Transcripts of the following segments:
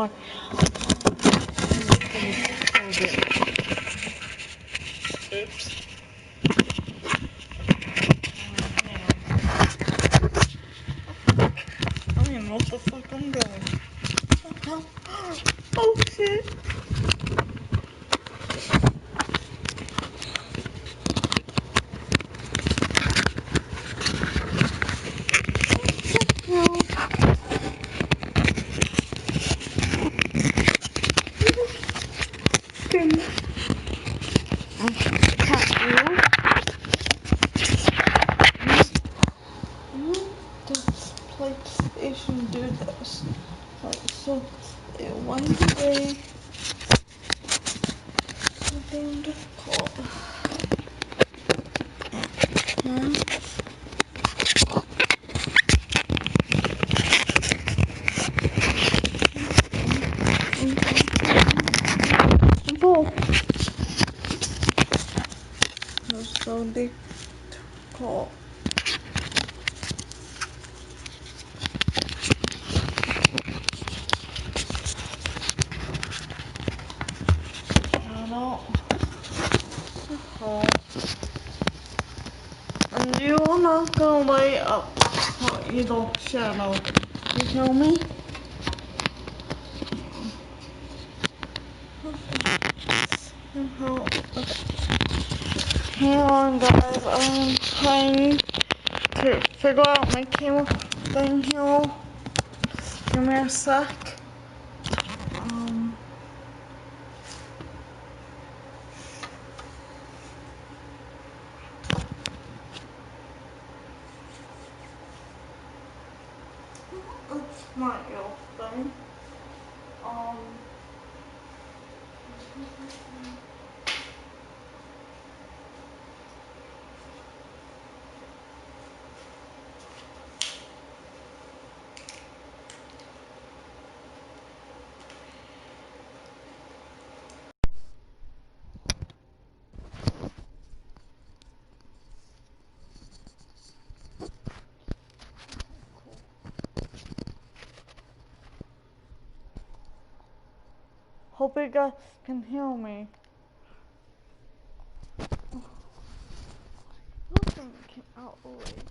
my... Oops. I don't even know what the fuck I'm doing. Oh shit. PlayStation do this. Like, so one day something difficult. Simple. So difficult. And you are not gonna lay up either shadow. You tell me? Hang on guys, I'm trying to figure out my camera thing here. Give me a sec. It's my old thing. Hope you guys can hear me. Nothing came out already.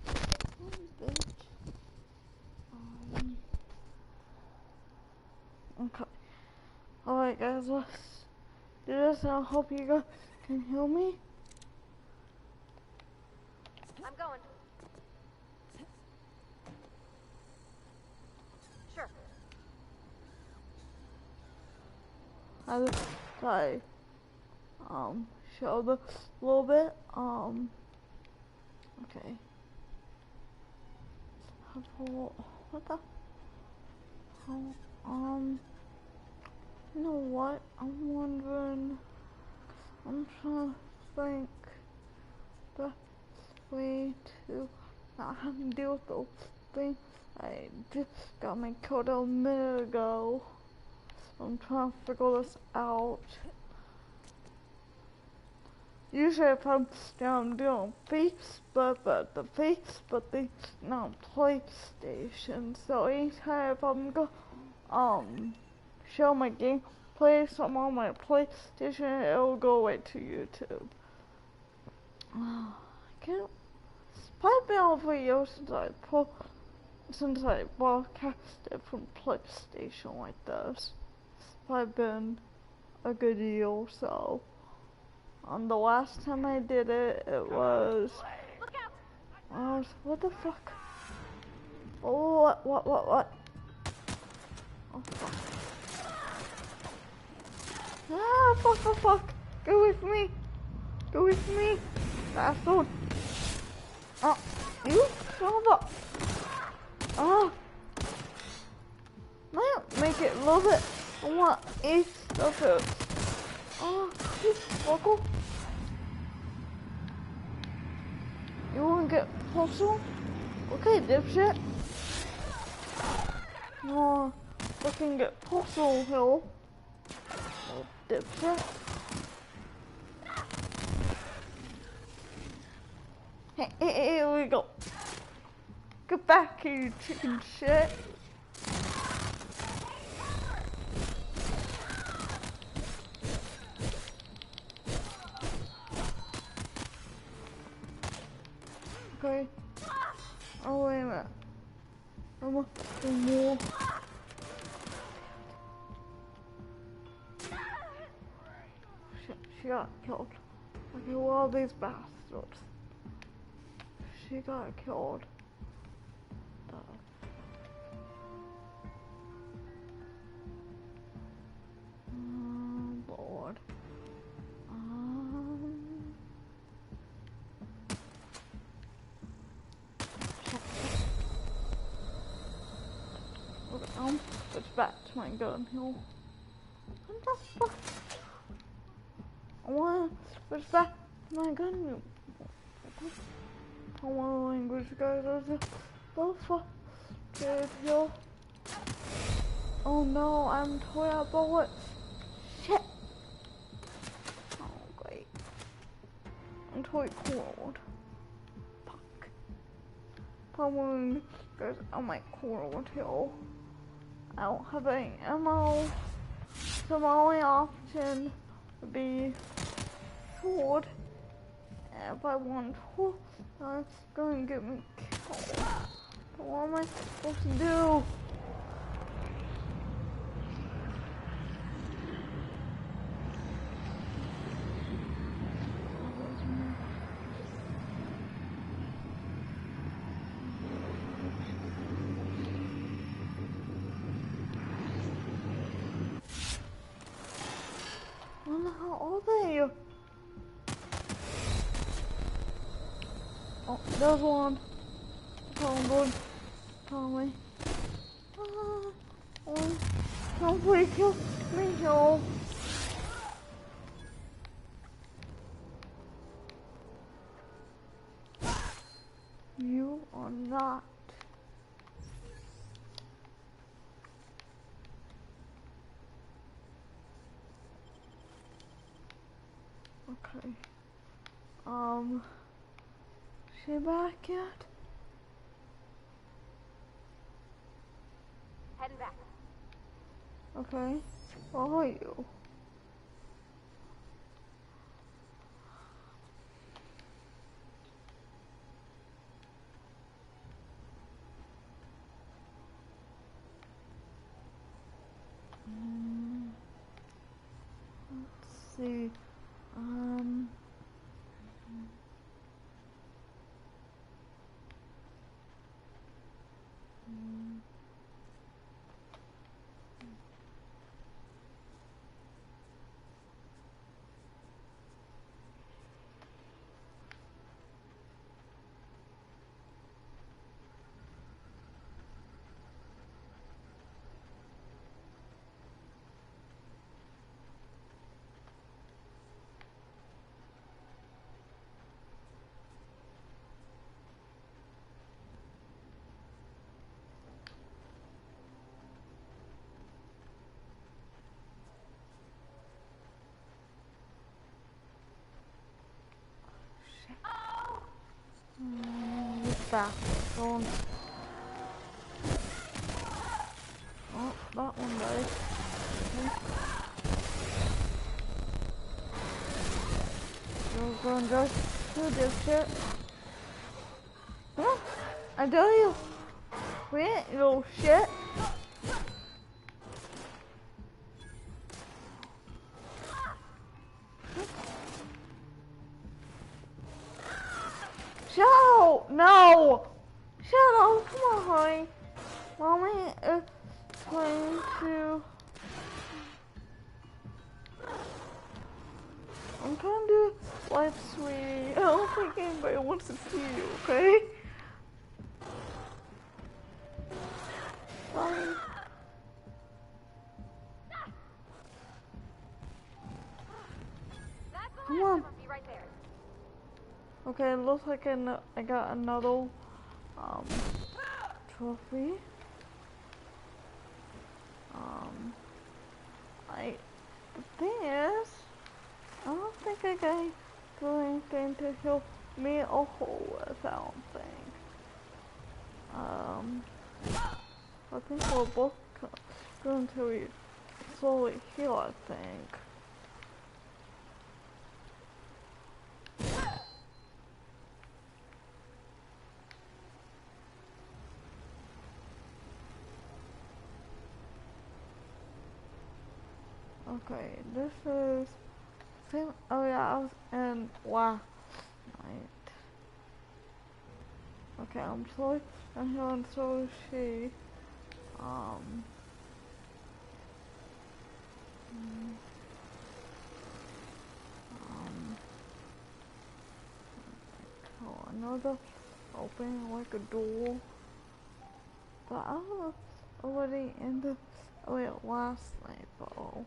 Okay. Alright guys, let's do this and I hope you guys can hear me. I'm going. Sure. I just showed a little bit. Okay. What the? You know what? I'm wondering. I'm trying to think the way to not have to deal with those things I just got my code a minute ago. I'm trying to figure this out. Usually if I'm down doing Facebook, but the Facebook thing's not PlayStation. So anytime if I'm going show my gameplay, something on my PlayStation, it'll go away to YouTube. I can't. It's probably been over a year since I broadcasted from PlayStation like this. It's probably been a good year or so. The last time I did it, it was. What the fuck? Oh, what? Oh, fuck. Ah, fuck. Go with me. Bastard. Oh, you son of a. Oh. Make it a little bit. I want a stuff it. Oh, you fucker. You wanna get puzzle? Okay, dipshit. No, fucking get puzzle hill. Oh, dipshit. Hey, here we go. Get back here, you chicken shit. Okay. Oh, wait a minute. More. She got killed. Okay, well, these bastards. She got killed. Lord. Okay, switch back to my gun here. What the fuck? I wanna switch back to my gun. I want language, guys. The fuck, dude, yo. Oh no, I'm totally out of bullets. Shit. Oh great. I'm totally cold. Fuck. Probably, guys, I'm like cold here. I don't have any ammo, so my only option would be sword. And if I want to, that's going to get me killed. But what am I supposed to do? Where the hell are they? Oh, there's one. Probably. Probably. Oh, somebody kill me, yo. You are not. Okay. She back yet? Heading back. Okay. Where are you? Let's see. Back. Going. Oh, that one died. We're going just do this shit. Huh? I tell you. Wait, you little shit. Shut up! No! Shut up! Come on, honey. Mommy is going to. I'm trying to do life, sweetie. I don't think anybody wants to see you, okay? Mommy. Come on. Be right there. Okay, it looks like I got another trophy. The thing is, I don't think I can do anything to help me or with, I don't think. I think we're both going to be slowly heal, I think. Okay, this is same area I was in last night. Okay, I'm sorry. I'm hearing so she um mm, um oh, another opening like a door. But I was already in the area last night, but oh.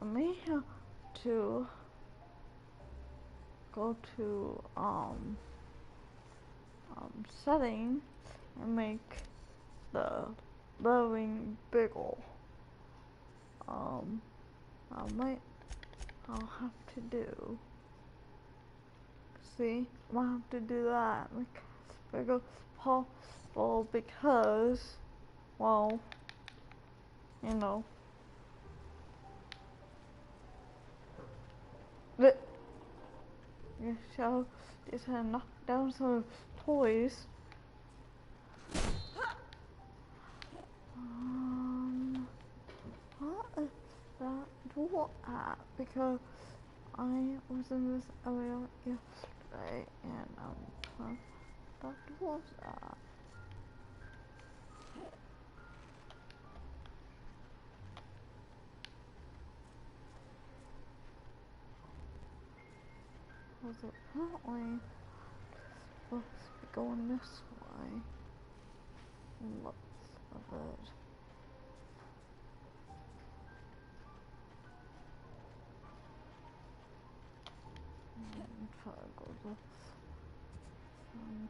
I may have to go to settings and make the leveling bigger. Um I'll have to do. See, I'll have to do that. Make it bigger as possible because, well, you know. But you shall just knock down some toys. What is that door at? Because I was in this area yesterday and that door's at. Was apparently supposed to be going this way. Lots of it. Try to go this and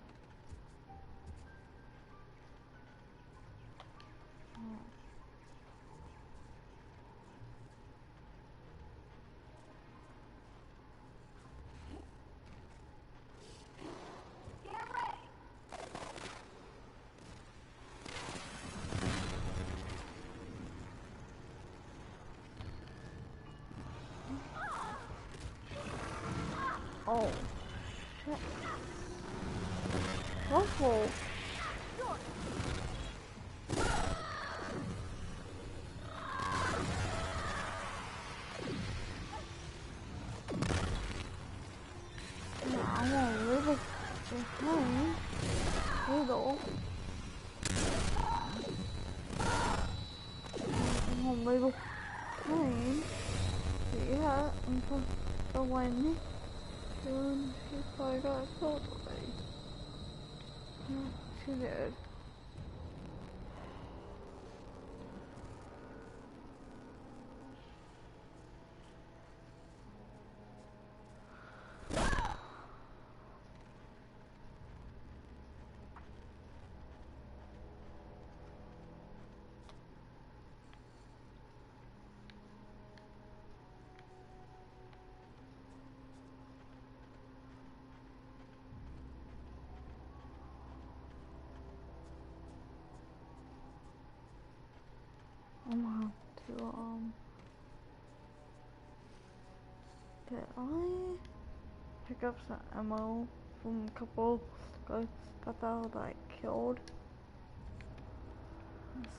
oh shit. Ruffle. I'm gonna leave it behind. Little. I'm gonna leave it behind. Yeah, until the one soon she probably got killed already. Yeah, she did. I'm gonna have to did I pick up some ammo from a couple guys that I killed? Let's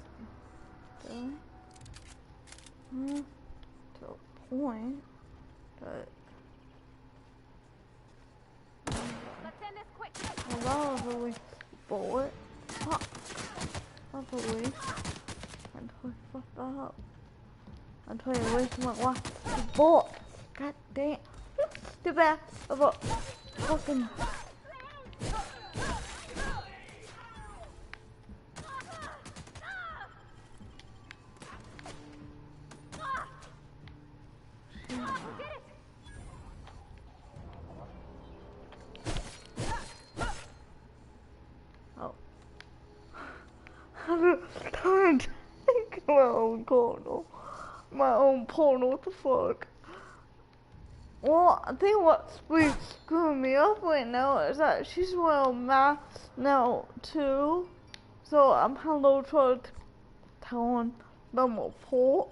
see. Did I? To a point, but Let's end this quick. well, that was a waste of bullet. Fuck. That's a waste. I totally fucked that up. I totally wasted my last bullet. God damn. Too bad of a fucking. Oh. I'm trying to make my own portal. My own portal, what the fuck? Well, I think what's really screwing me up right now is that she's wearing mask now too. So I'm hello trying to telling them a port.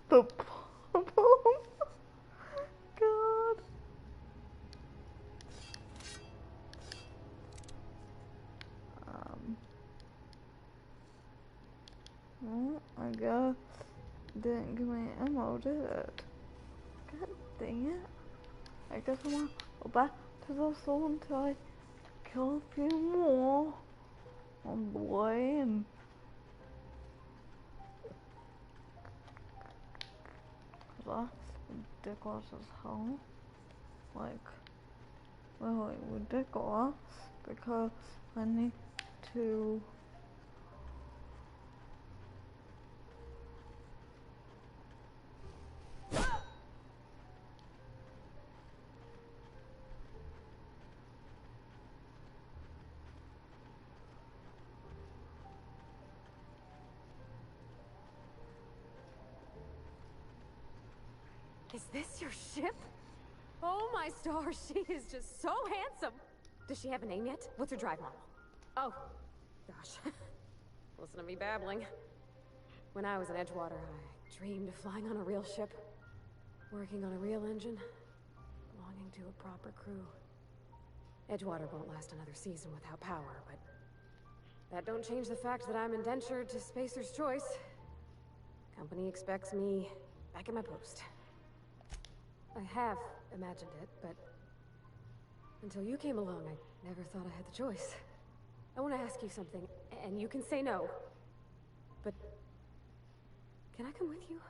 The problem. God. Well, I guess it didn't give me ammo, did it? God dang it. I guess I'm gonna go back to the store until I kill a few more on the way and that's ridiculous as hell. Like, really ridiculous because I need to. Is this your ship? Oh my stars, she is just so handsome. Does she have a name yet? What's her drive model? Oh, gosh. Listen to me babbling. When I was in Edgewater, I dreamed of flying on a real ship, working on a real engine, belonging to a proper crew. Edgewater won't last another season without power, but that don't change the fact that I'm indentured to Spacer's Choice. Company expects me back at my post. I have imagined it, but until you came along, I never thought I had the choice. I want to ask you something, and you can say no, but can I come with you?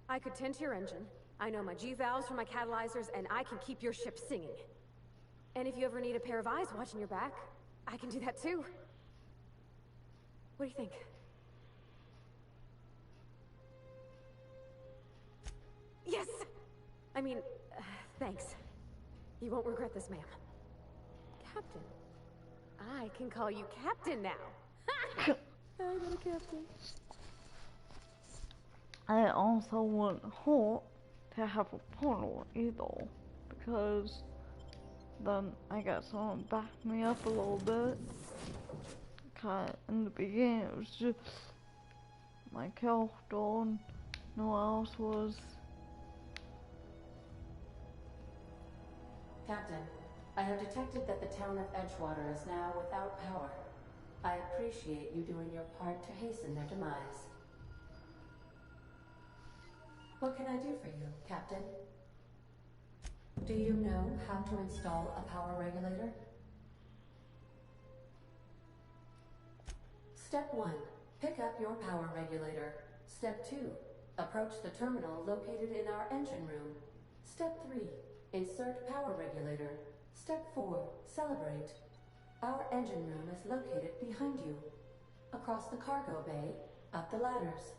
I could tend to your engine. I know my G-valves for my catalyzers, and I can keep your ship singing. And if you ever need a pair of eyes watching your back, I can do that too. What do you think? Yes! I mean, thanks. You won't regret this, ma'am. Captain. I can call you Captain now. I got a captain. I also want Holt to have a portal either, because then I got someone back me up a little bit. Cause in the beginning it was just my character and no one else was. Captain, I have detected that the town of Edgewater is now without power. I appreciate you doing your part to hasten their demise. What can I do for you, Captain? Do you know how to install a power regulator? Step 1. Pick up your power regulator. Step 2. Approach the terminal located in our engine room. Step 3. Insert power regulator. Step 4. Celebrate. Our engine room is located behind you. Across the cargo bay, up the ladders.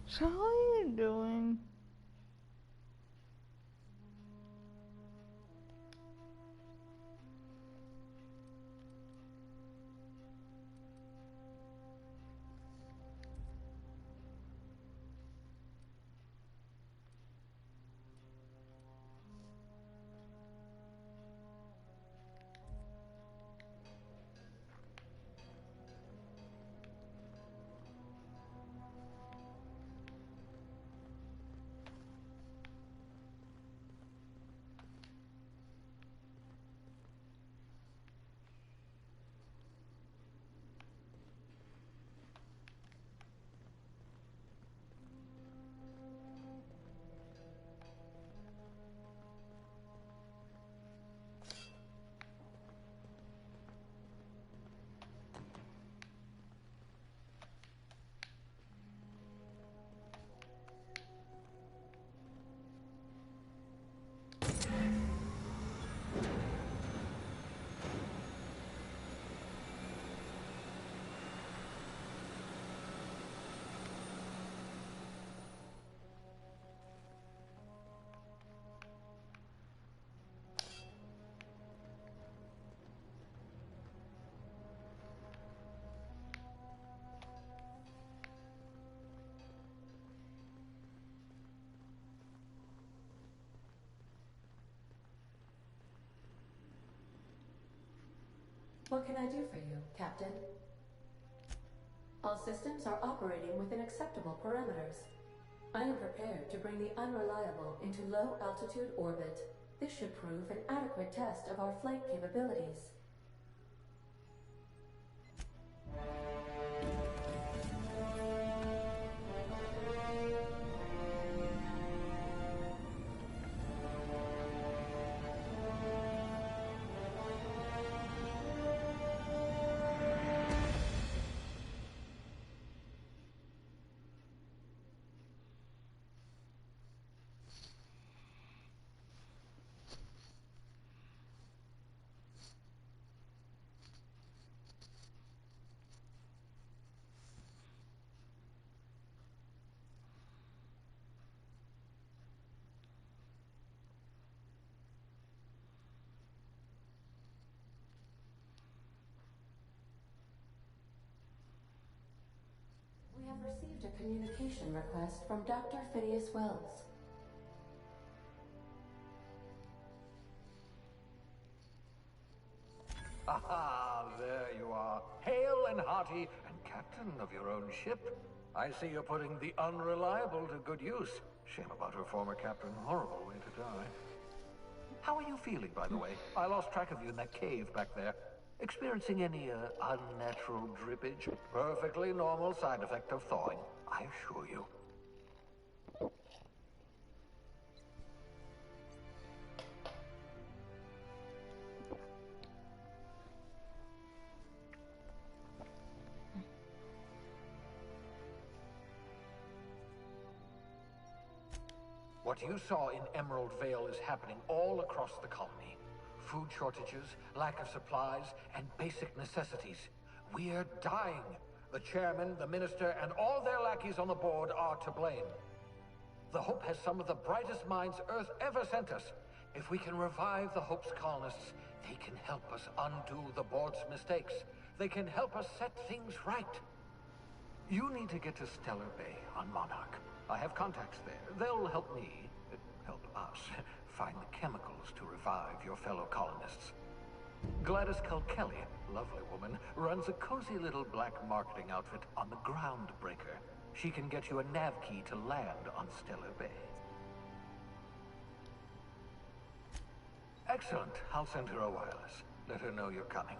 So how are you doing? What can I do for you, Captain? All systems are operating within acceptable parameters. I am prepared to bring the Unreliable into low-altitude orbit. This should prove an adequate test of our flight capabilities. We have received a communication request from Dr. Phineas Wells. Aha, there you are. Hale and hearty, and captain of your own ship. I see you're putting the Unreliable to good use. Shame about her former captain. Horrible way to die. How are you feeling, by the way? I lost track of you in that cave back there. Experiencing any, unnatural drippage? Perfectly normal side effect of thawing, I assure you. What you saw in Emerald Vale is happening all across the colony. Food shortages, lack of supplies, and basic necessities. We're dying. The chairman, the minister, and all their lackeys on the board are to blame. The Hope has some of the brightest minds Earth ever sent us. If we can revive the Hope's colonists, they can help us undo the board's mistakes. They can help us set things right. You need to get to Stellar Bay on Monarch. I have contacts there. They'll help me, help us, find the chemicals to revive your fellow colonists. Gladys Kilkelly, lovely woman, runs a cozy little black marketing outfit on the Groundbreaker. She can get you a nav key to land on Stellar Bay. Excellent. I'll send her a wireless. Let her know you're coming.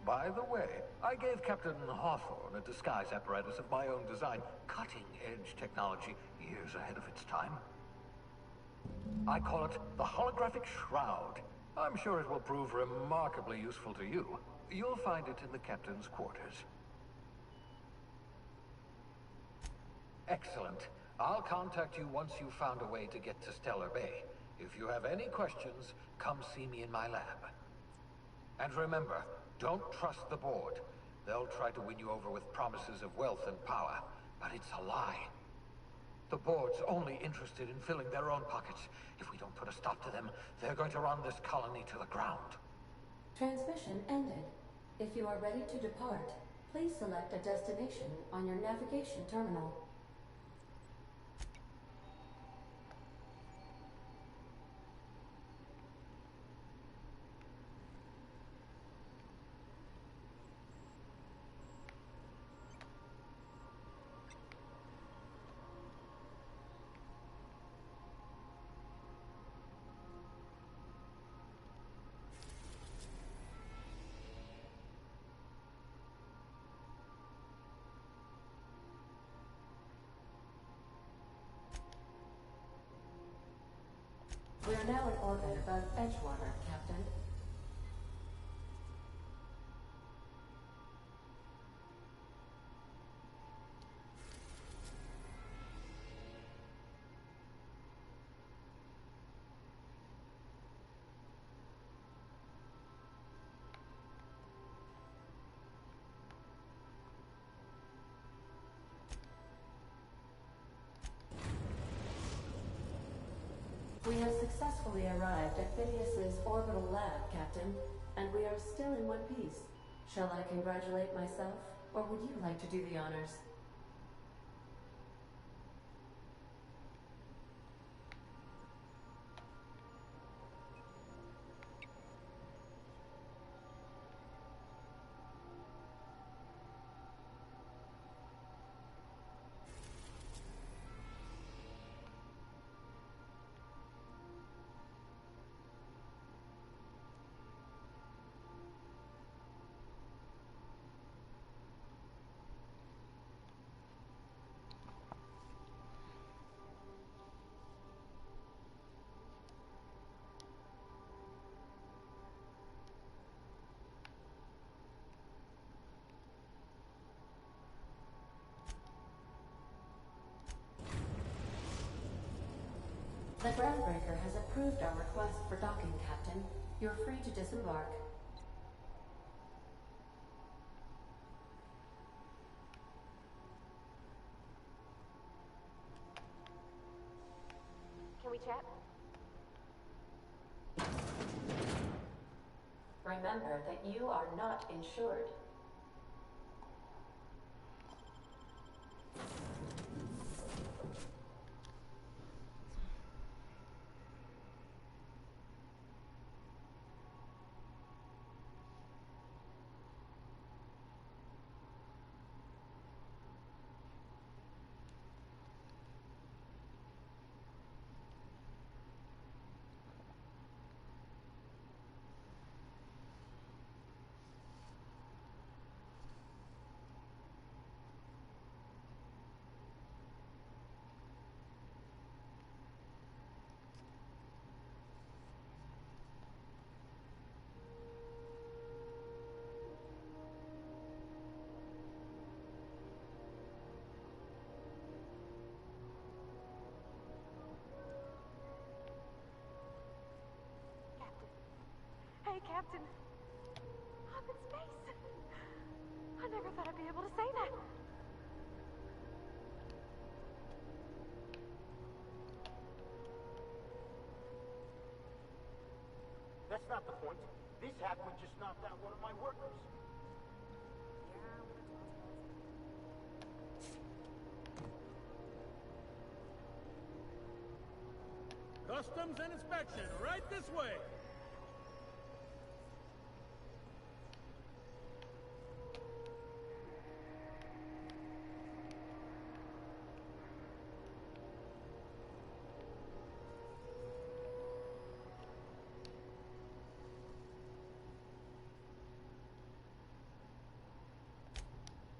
By the way, I gave Captain Hawthorne a disguise apparatus of my own design. Cutting-edge technology, years ahead of its time. I call it the Holographic Shroud. I'm sure it will prove remarkably useful to you. You'll find it in the captain's quarters. Excellent. I'll contact you once you've found a way to get to Stellar Bay. If you have any questions, come see me in my lab. And remember, don't trust the board. They'll try to win you over with promises of wealth and power, but it's a lie. The board's only interested in filling their own pockets. If we don't put a stop to them, they're going to run this colony to the ground. Transmission ended. If you are ready to depart, please select a destination on your navigation terminal. We are now in orbit above Edgewater, Captain. We have successfully arrived at Phineas's orbital lab, Captain, and we are still in one piece. Shall I congratulate myself, or would you like to do the honors? The Groundbreaker has approved our request for docking, Captain. You're free to disembark. Can we chat? Remember that you are not insured. Hey, Captain. I'm in space. I never thought I'd be able to say that. That's not the point. This hackman just knocked out one of my workers. Customs and inspection, right this way.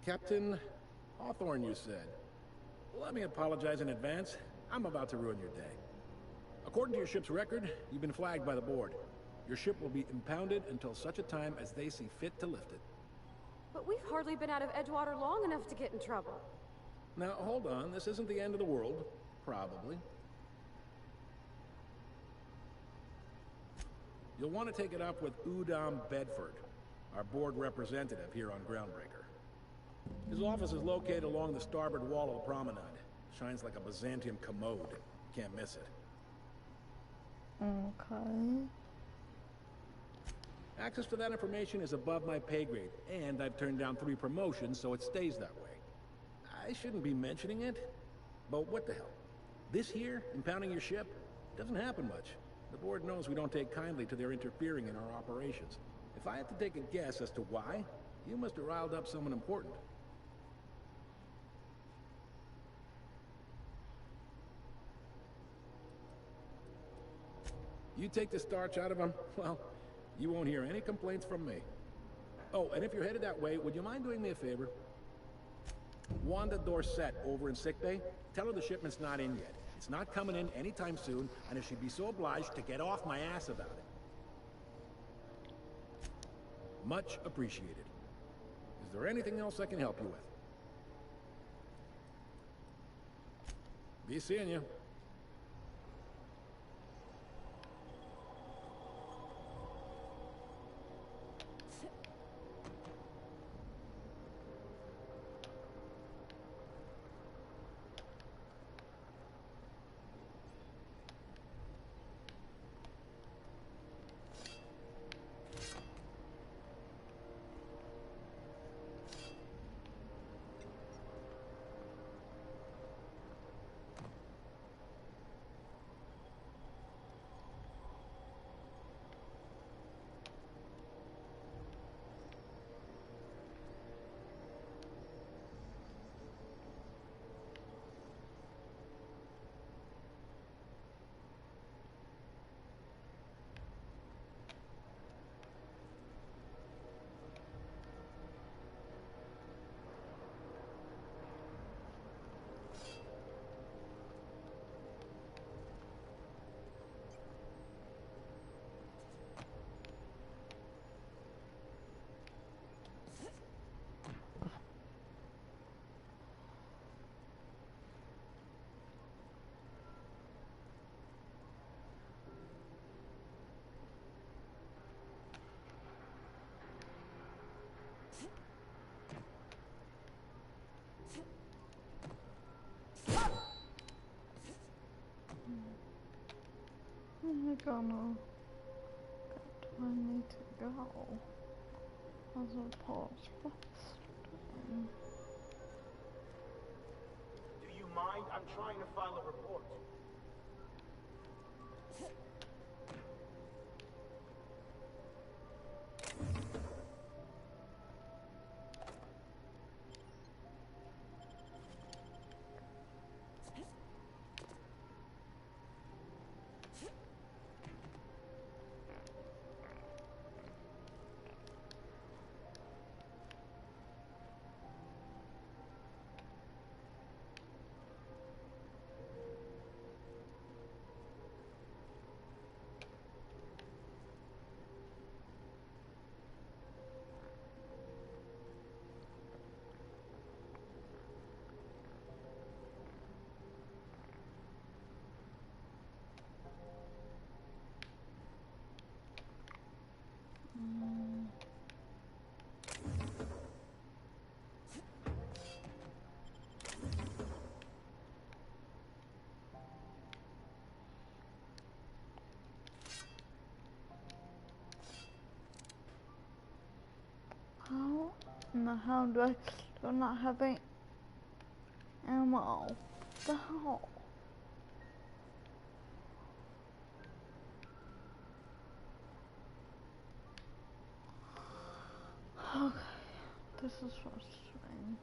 Captain Hawthorne, you said. Let me apologize in advance. I'm about to ruin your day. According to your ship's record, you've been flagged by the board. Your ship will be impounded until such a time as they see fit to lift it. But we've hardly been out of Edgewater long enough to get in trouble. Now, hold on. This isn't the end of the world. Probably. You'll want to take it up with Udom Bedford, our board representative here on Groundbreaker. His office is located along the starboard wall of the promenade. Shines like a Byzantium commode. Can't miss it. Okay. Access to that information is above my pay grade, and I've turned down 3 promotions, so it stays that way. I shouldn't be mentioning it, but what the hell? This here, impounding your ship, doesn't happen much. The board knows we don't take kindly to their interfering in our operations. If I had to take a guess as to why, you must have riled up someone important. You take the starch out of them, well, you won't hear any complaints from me. Oh, and if you're headed that way, would you mind doing me a favor? Wanda Dorset over in sickbay, tell her the shipment's not in yet. It's not coming in anytime soon, and if she'd be so obliged to get off my ass about it. Much appreciated. Is there anything else I can help you with? Be seeing you. gonna get where I need to go as opposed to resting. Do you mind? I'm trying to file a report. How in the hell do I still not have any ammo? The hell? Okay, this is frustrating.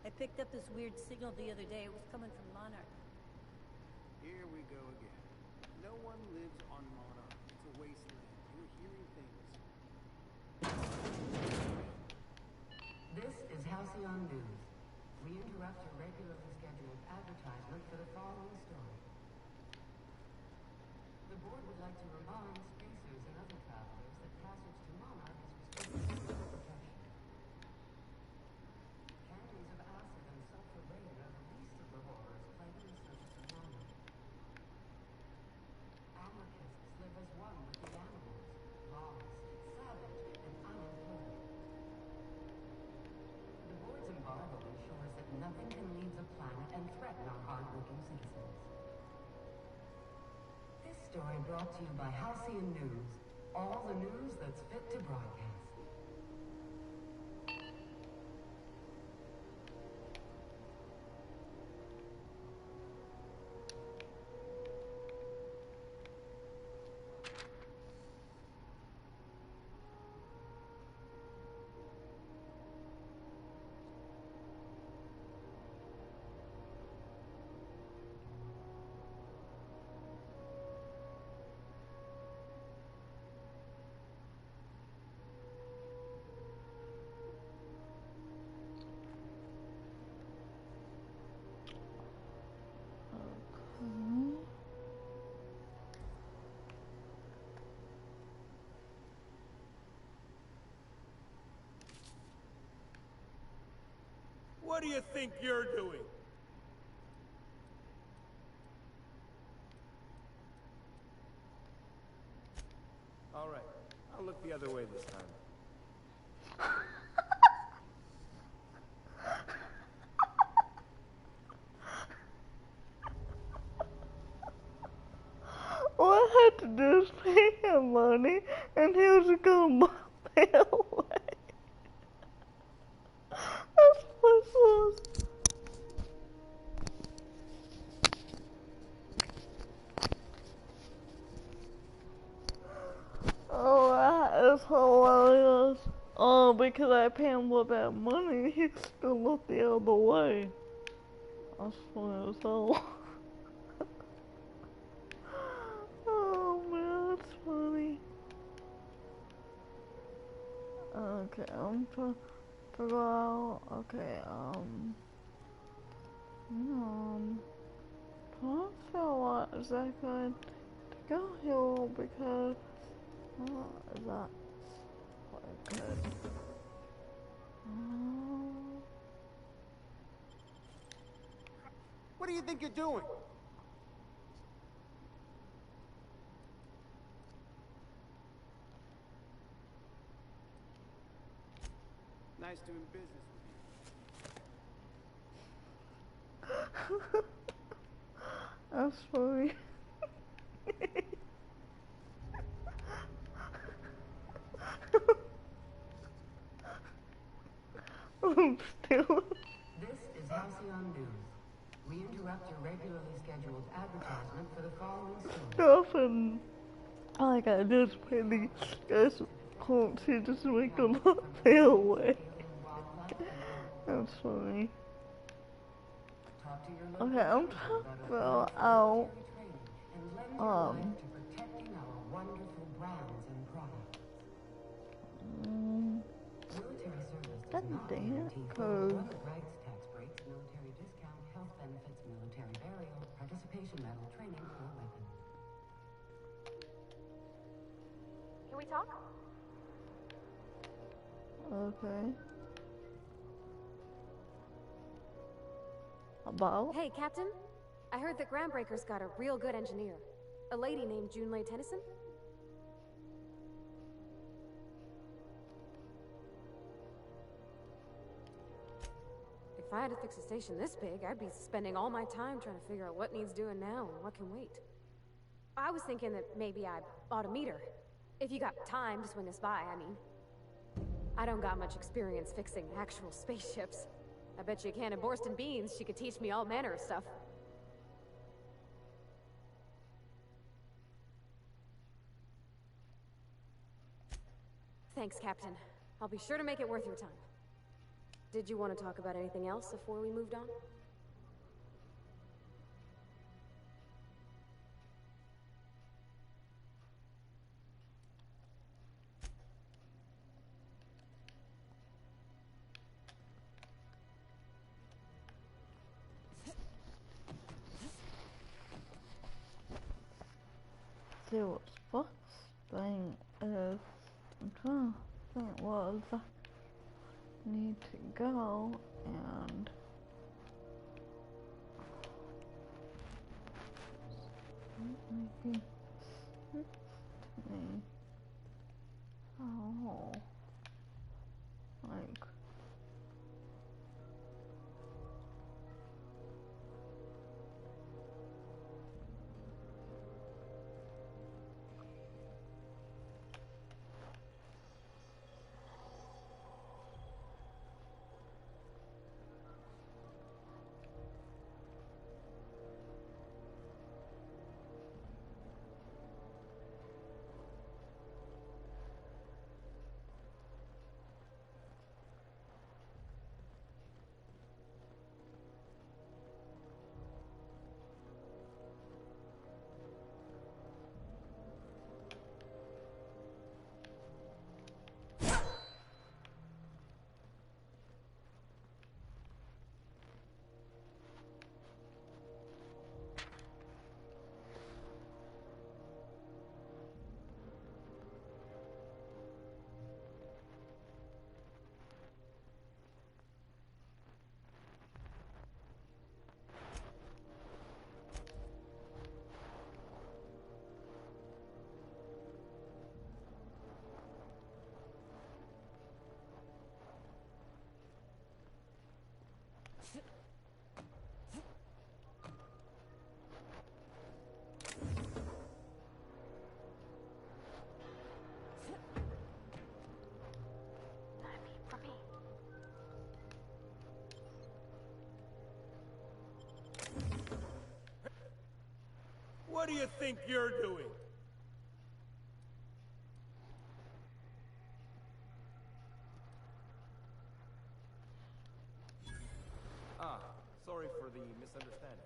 I picked up this weird signal the other day. It was coming from Monarch. Here we go again. No one lives on Monarch. It's a wasteland. You're hearing things. This is Halcyon News. We interrupt your regularly scheduled advertisement for the following story. The board would like to remind spacers and other travelers that passage to Monarch is restricted to protection. Canyons of acid and sulfur rain are the least of the horrors plaguing the surface of Monarch. Anarchists live as one with the animals, lawless, savage, and unemployed. The board's embargo ensures that nothing can leave the planet and threaten our hard-working citizens. This story brought to you by Halcyon News. All the news that's fit to broadcast. What do you think you're doing? All right. I'll look the other way this time. All I had to do is pay him money, and he was gonna pay away. That's priceless. Oh, that is hilarious. Oh, because I pay him with that money, he still looked the other way. That's funny as hell. Oh man, that's funny. Okay, I'm trying to figure out. Okay, trying to figure out what exactly to go here because that's what I could. What do you think you're doing? Nice doing business with you. That's funny. I'm still. This is Halcyon News. We interrupt your regularly scheduled advertisement for the following story. Often, like I just really just can't see just make them feel away. That's funny. Okay, I'm trying to figure out God dang it, cause tax breaks, military discount, health benefits, military burial, participation medal, training, or weapon. Can we talk? okay. About? Hey, Captain. I heard that Groundbreaker's got a real good engineer. A lady named Junlei Tennyson? If I had to fix a station this big, I'd be spending all my time trying to figure out what needs doing now and what can wait. I was thinking that maybe I ought to meet her. If you got time to swing us by, I mean. I don't got much experience fixing actual spaceships. I bet you a can of Borston beans she could teach me all manner of stuff. Thanks, Captain. I'll be sure to make it worth your time. Did you want to talk about anything else before we moved on? See what's first thing is I'm trying to think what I need to go and maybe me. Oh, like. What do you think you're doing? Sorry for for the misunderstanding.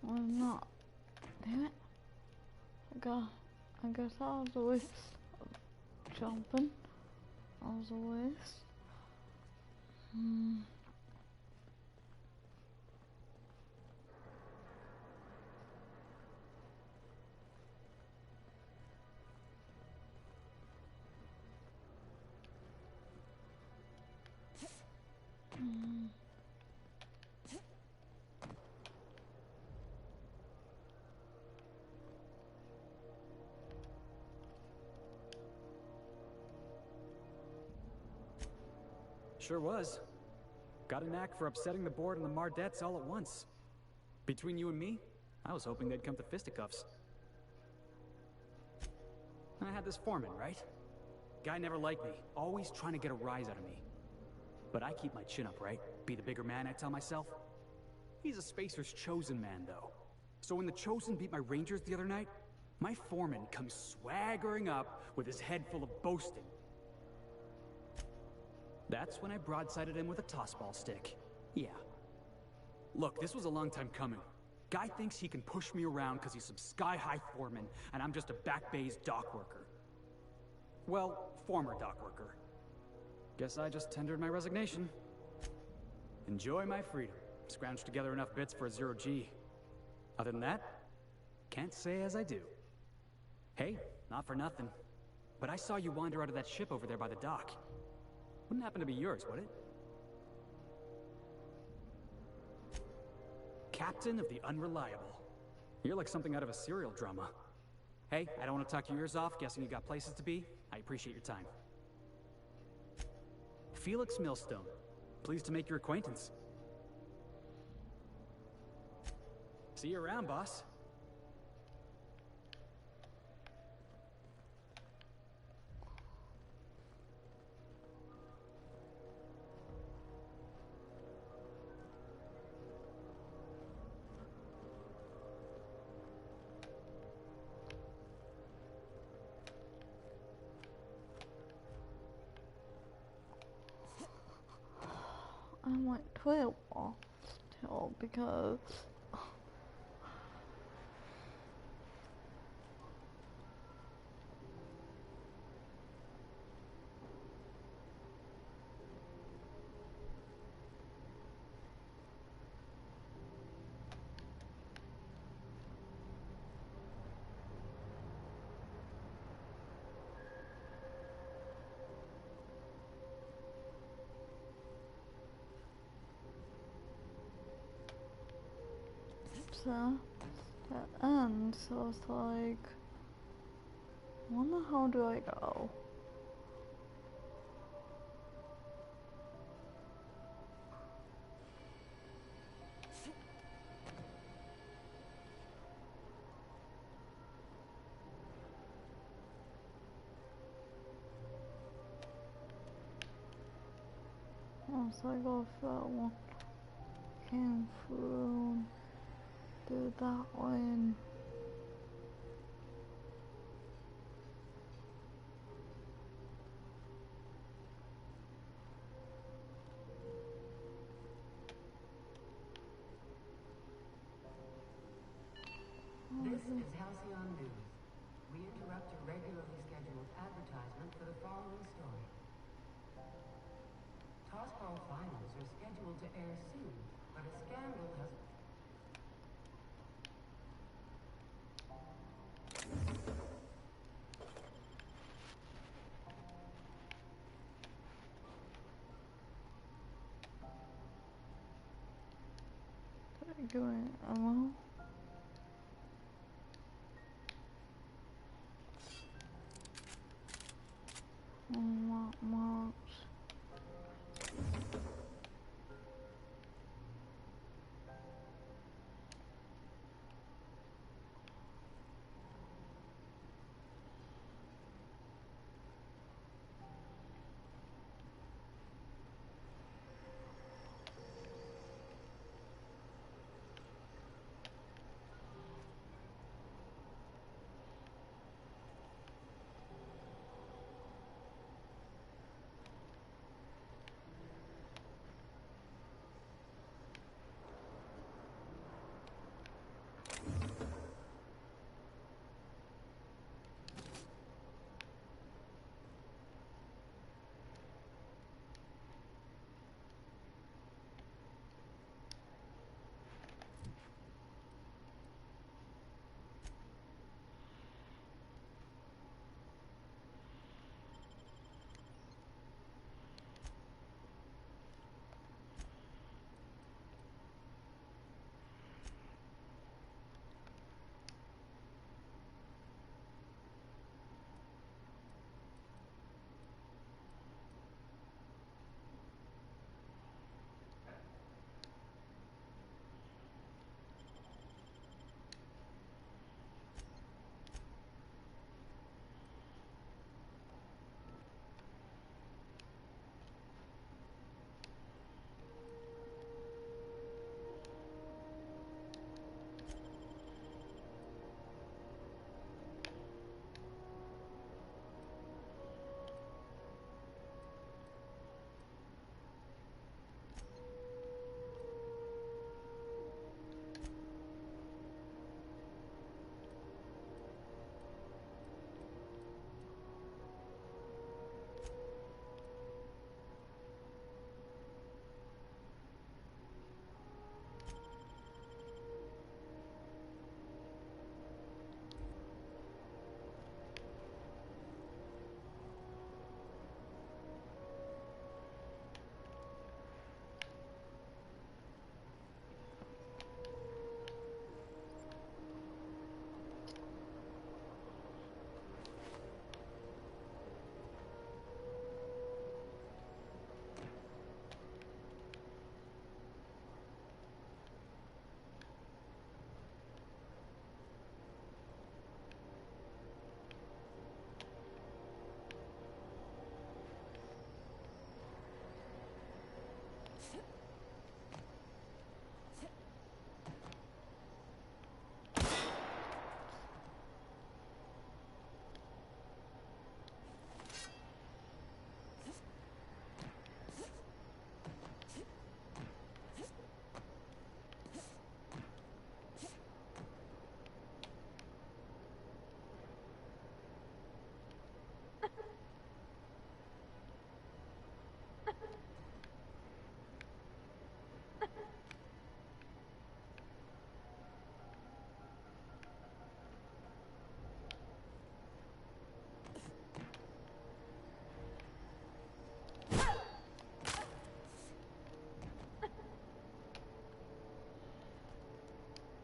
I'm not. Damn it. I guess that was a waste of jumping. That was a waste. Sure was. Got a knack for upsetting the board and the Mardettes all at once. Between you and me, I was hoping they'd come to fisticuffs. I had this foreman, right? Guy never liked me, always trying to get a rise out of me. But I keep my chin up, right? Be the bigger man, I tell myself. He's a Spacer's chosen man, though. So when the Chosen beat my Rangers the other night, my foreman comes swaggering up with his head full of boasting. That's when I broadsided him with a tossball stick. Yeah. Look, this was a long time coming. Guy thinks he can push me around because he's some sky-high foreman, and I'm just a back bay's dock worker. Well, former dock worker. Guess I just tendered my resignation. Enjoy my freedom. Scrounged together enough bits for a 0G. Other than that, can't say as I do. Hey, not for nothing, but I saw you wander out of that ship over there by the dock. Wouldn't happen to be yours, would it? Captain of the Unreliable. You're like something out of a serial drama. Hey, I don't want to talk your ears off, guessing you got places to be. I appreciate your time. Felix Millstone. Pleased to make your acquaintance. See you around, boss. I'm like 12 still because so that ends, so it's like, when the hell do I go? Sounds like if that one came through that way. This is Halcyon News. We interrupt a regularly scheduled advertisement for the following story. Tossball finals are scheduled to air soon, but a scandal has... Doing ammo. Marks.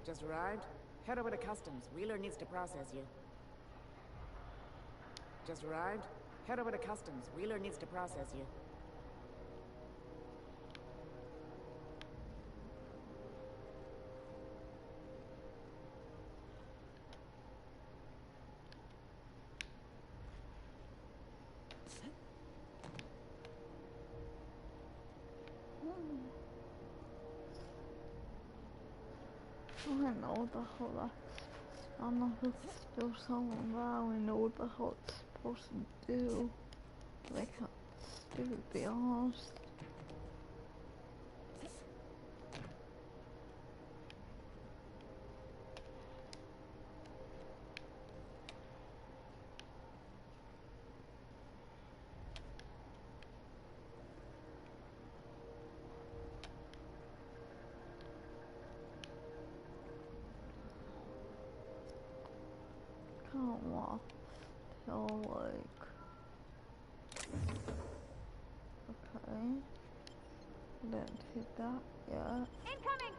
Just arrived? Head over to Customs. Wheeler needs to process you. Just arrived? Head over to Customs. Wheeler needs to process you. don't know what the hell that. I don't know if it's still something, but I don't even know what the hell it's supposed to do. Like, to be honest. Come on, feel like, okay, didn't hit that yet. Incoming!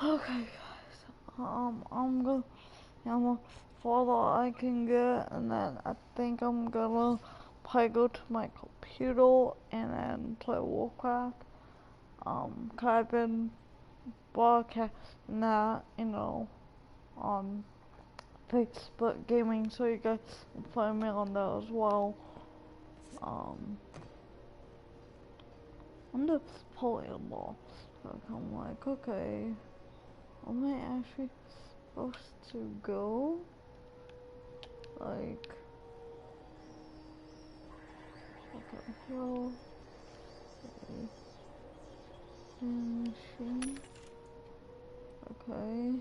Okay, guys. I'm gonna follow I can get, and then I think I'm gonna probably go to my computer and then play Warcraft. 'Cause I've been broadcasting that, you know, on Facebook Gaming, so you guys can find me on there as well. I'm just playing ball. So I'm like, okay. Am I actually supposed to go? Like, okay, so, finishing, okay.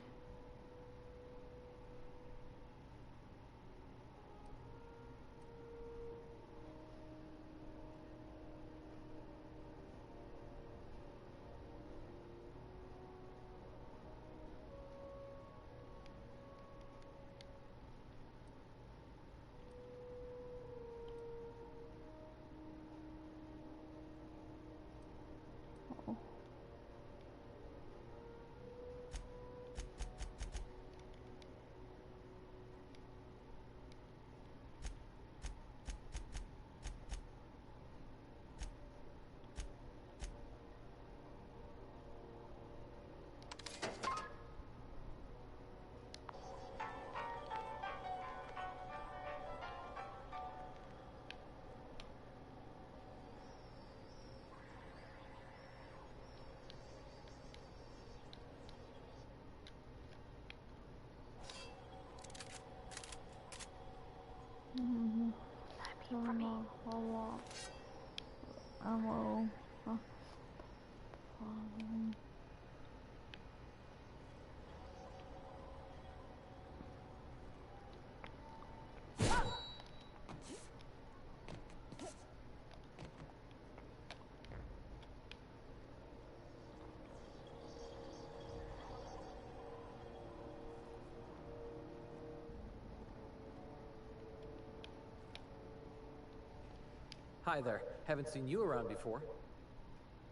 Hi there. Haven't seen you around before.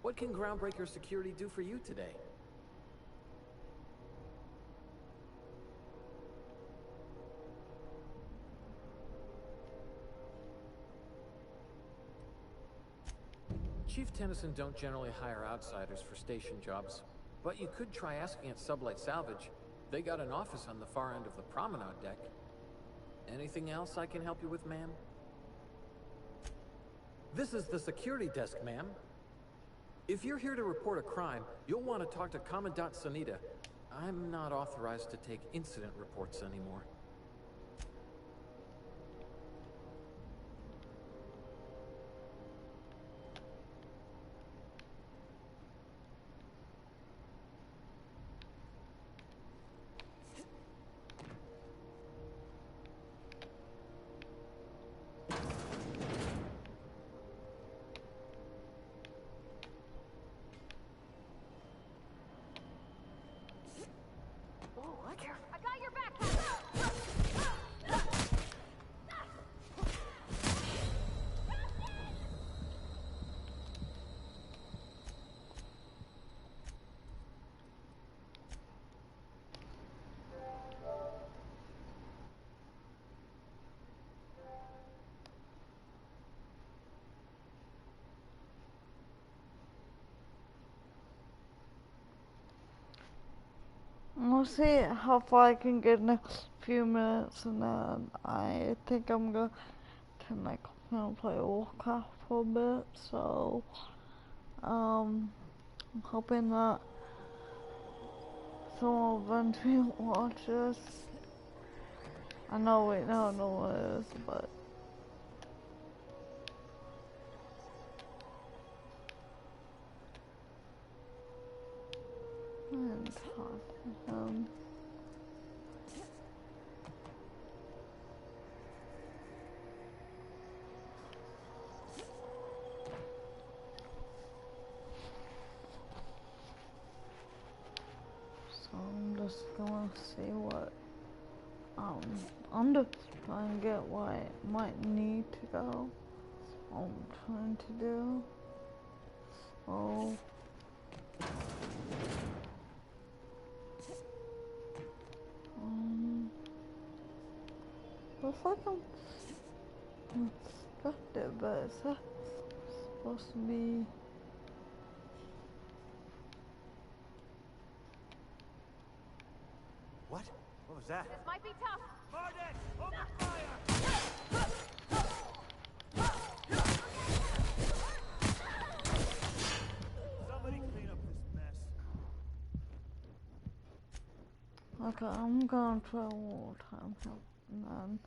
What can Groundbreaker Security do for you today? Chief Tennyson don't generally hire outsiders for station jobs, but you could try asking at Sublight Salvage. They got an office on the far end of the promenade deck. Anything else I can help you with, ma'am? This is the security desk, ma'am. If you're here to report a crime, you'll want to talk to Commandant Sanita. I'm not authorized to take incident reports anymore. I got your back! see how far I can get in a few minutes, and then I think I'm gonna play Warcraft for a bit. So I'm hoping that someone will eventually watch this. I know we don't know what it is, but I'm talking. So I'm just gonna see what I'm just trying to get what I might need to go. I'm trying to do. So looks like I'm instructed, but it's not supposed to be. What? What was that? This might be tough. Mardet, open fire! Somebody clean up this mess. Okay, I'm gonna try one more time, and then.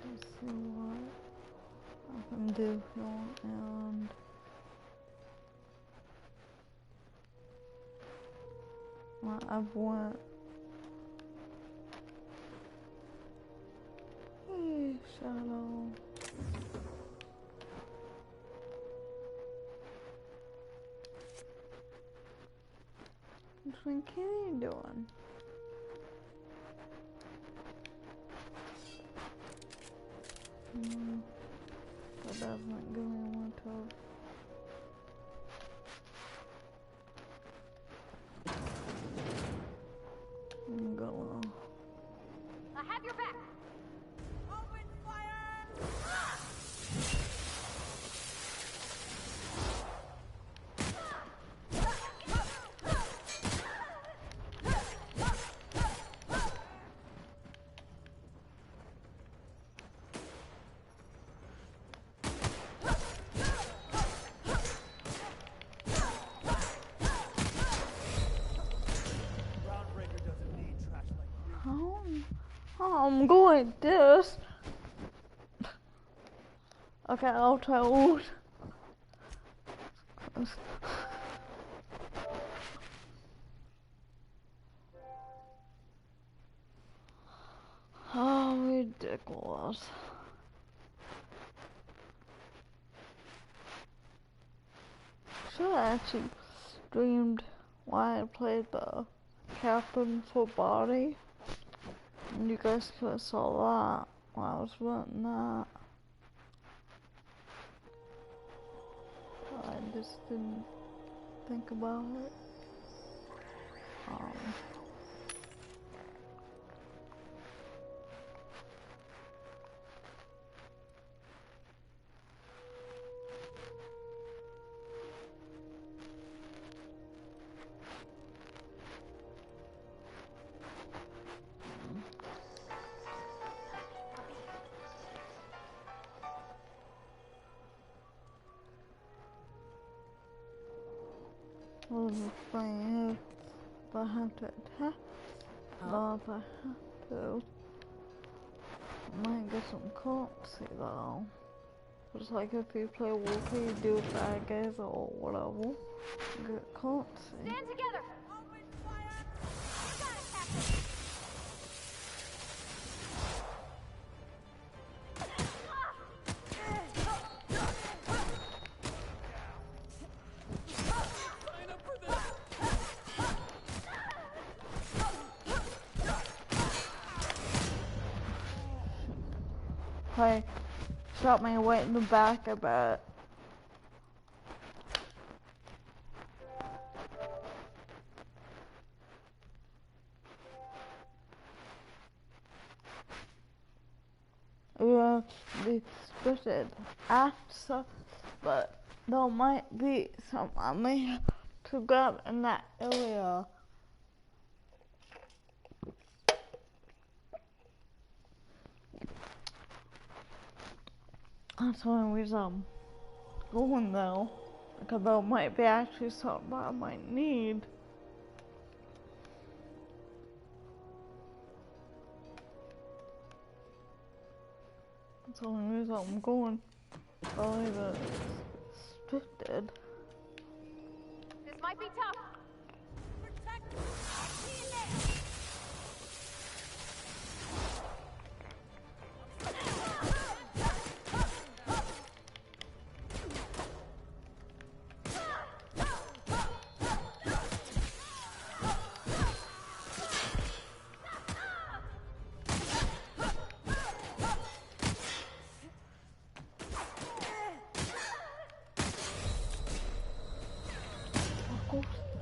Let's see what I can do here, and I've went. Hey, Shadow. What are you doing? That doesn't give me one toe. I'm gonna. I have your back. Open fire! Groundbreaker doesn't need trash like you. I'm going this. Okay, I'll try wood. How ridiculous. Should I actually streamed while I played the Captain Full Body? And you guys could have saw that while I was running that. But I just didn't think about it. What was it playing? If I have to attack, but if I have to, I might get some currency though. Just like if you play Wolfie, you do bad guys or whatever, you get currency. Stand together. Open fire! You got it, Captain. Like, shot me right in the back, I bet. Yeah, they splitted after, but there might be some I may have to grab in that area. That's the only reason I'm going though, because there might be actually something I might need. That's the only reason I'm going. Probably the splitted. This might be tough. Protect me.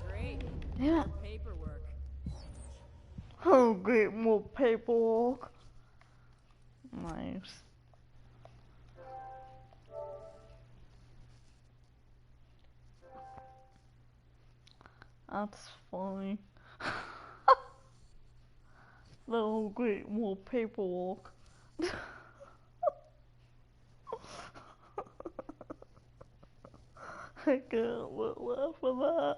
Great. Yeah. Paperwork. Oh, great, more paperwork. Nice. That's funny. Little great, more paperwork. I can't laugh at that.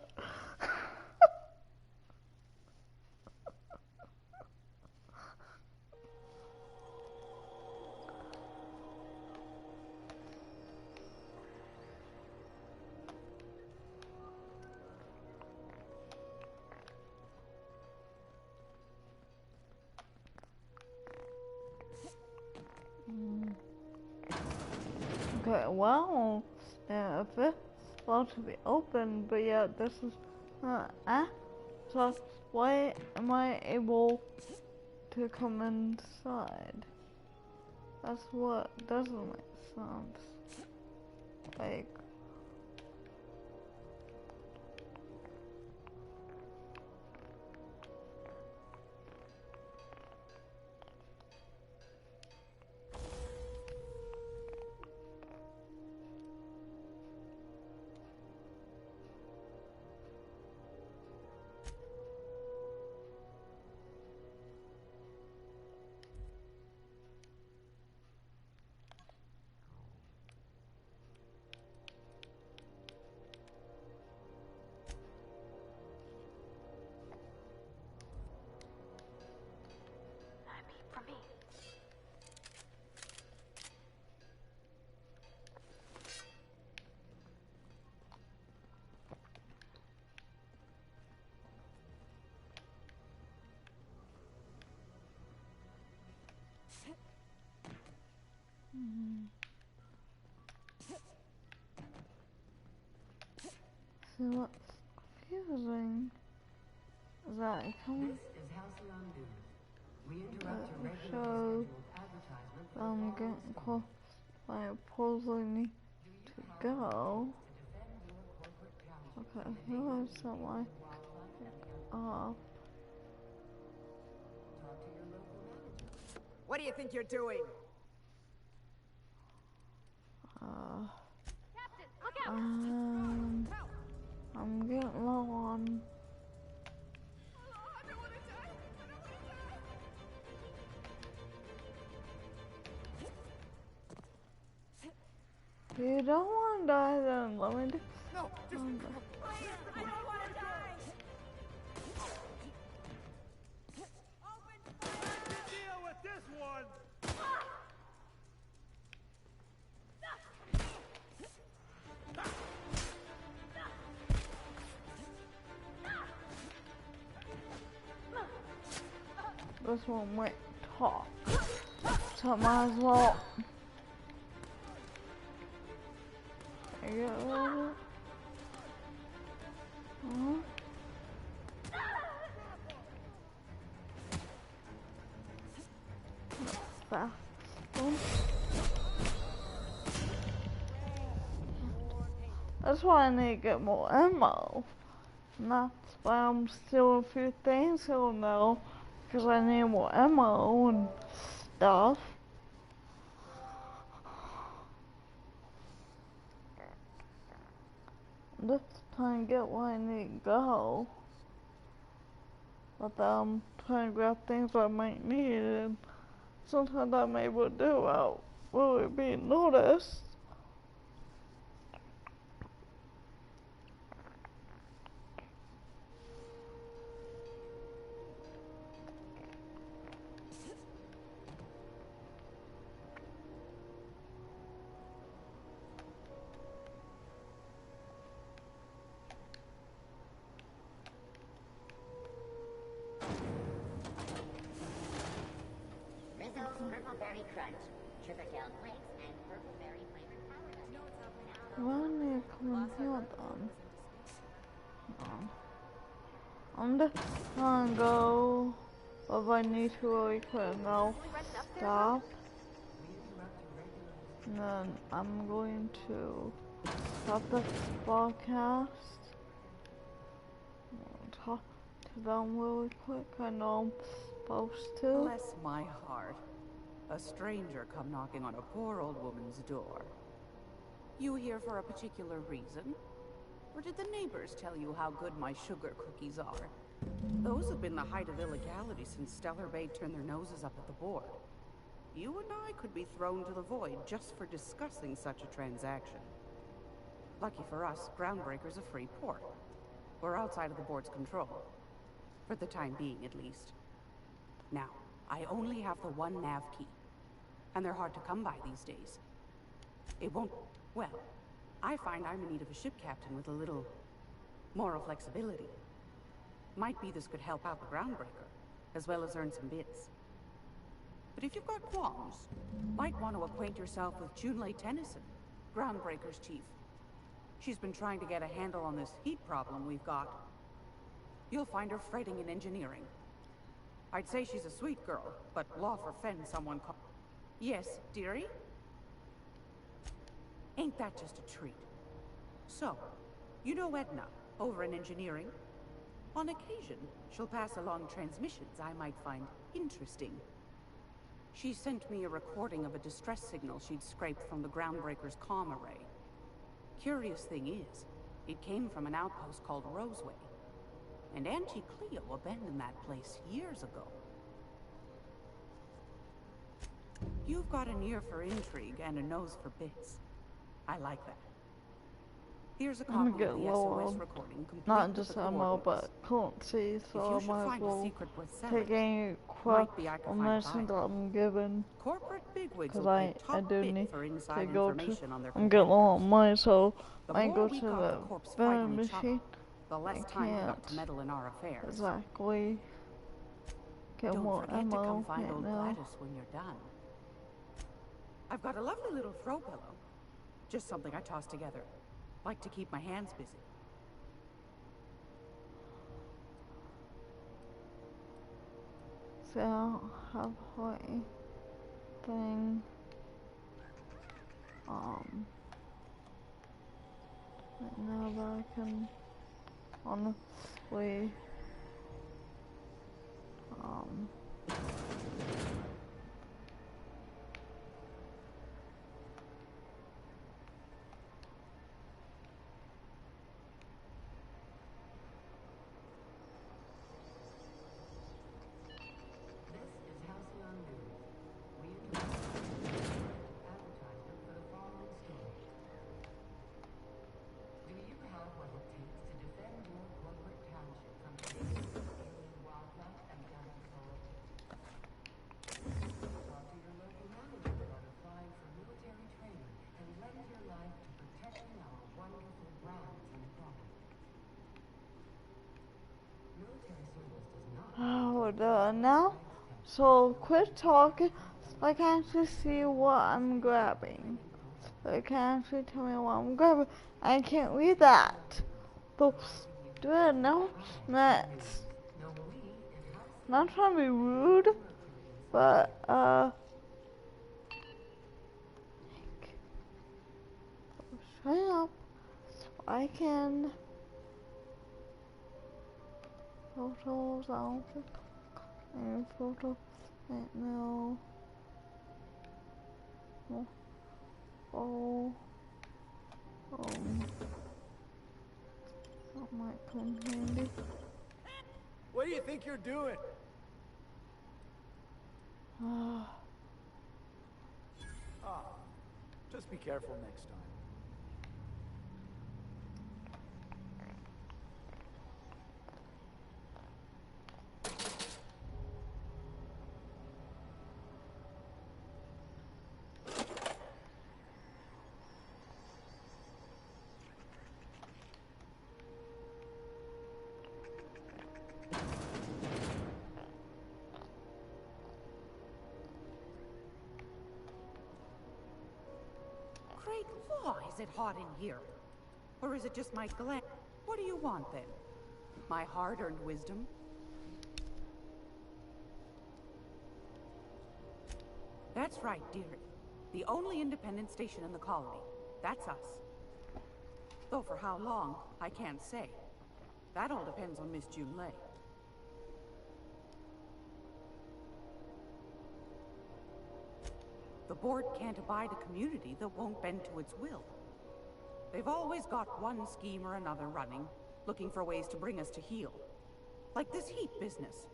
Okay, well, yeah, if it's supposed to be open, but yeah, this is not so why am I able to come inside? That's what doesn't make sense. Like, so what's confusing is that I come show I'm getting close by opposing to go. Okay, here's someone off. What do you think you're doing? I'm getting low on. You don't want to die then, let me do. No, just... I don't want to die! Deal with this one! This one went top, so I might as well. There you go. Fast one. That's why I need to get more ammo. And that's why I'm stealing a few things here now. Because I need more ammo and stuff. I'm just trying to get where I need to go. But I'm trying to grab things I might need, and sometimes I'm able to do without really being noticed. Rizzo's Purple Berry Crunch, Sugar Kale Flakes, and Purple Berry flavored powder. Why need to come in here then? I'm just gonna go if I need to really quick now. Stop. And then I'm going to stop the broadcast. Talk to them really quick. I know I'm supposed to. Bless my heart. A stranger come knocking on a poor old woman's door. You here for a particular reason? Or did the neighbors tell you how good my sugar cookies are? Those have been the height of illegality since Stellar Bay turned their noses up at the board. You and I could be thrown to the void just for discussing such a transaction. Lucky for us, Groundbreaker's a free port. We're outside of the board's control. For the time being, at least. Now, I only have the one nav key. And they're hard to come by these days. It won't... well, I find I'm in need of a ship captain with a little... moral flexibility. Might be this could help out the Groundbreaker, as well as earn some bits. But if you've got qualms, might want to acquaint yourself with Junlei Tennyson, Groundbreaker's chief. She's been trying to get a handle on this heat problem we've got. You'll find her fretting in engineering. I'd say she's a sweet girl, but law forfend someone called... Yes, dearie? Ain't that just a treat? So, you know Edna, over in engineering? On occasion, she'll pass along transmissions I might find interesting. She sent me a recording of a distress signal she'd scraped from the Groundbreaker's comm array. Curious thing is, it came from an outpost called Roseway. And Auntie Cleo abandoned that place years ago. You've got an ear for intrigue and a nose for bits. I like that. Here's a copy of the SOS recording, not just ammo, but currency, so I might as well take any crap or medicine that I'm given. Because I do need to go to, I'm getting low on money, so I go to the vending machine. I can't exactly get more ammo right now. When you're done. I've got a lovely little throw pillow. Just something I toss together. Like to keep my hands busy. So I don't have anything. Right now that I can honestly we're done now. So quit talking so I can actually see what I'm grabbing. So you can actually tell me what I'm grabbing. I can't read that. So do an announcement. Not trying to be rude, but shut up. taken photos of and photos that no. Oh, that might come handy. What do you think you're doing? Just be careful next time. Great law, is it hot in here? Or is it just my gland? What do you want, then? My hard-earned wisdom? That's right, dearie. The only independent station in the colony. That's us. Though for how long, I can't say. That all depends on Miss Junlei. The board can't abide a community that won't bend to its will. They've always got one scheme or another running, looking for ways to bring us to heel. Like this heat business.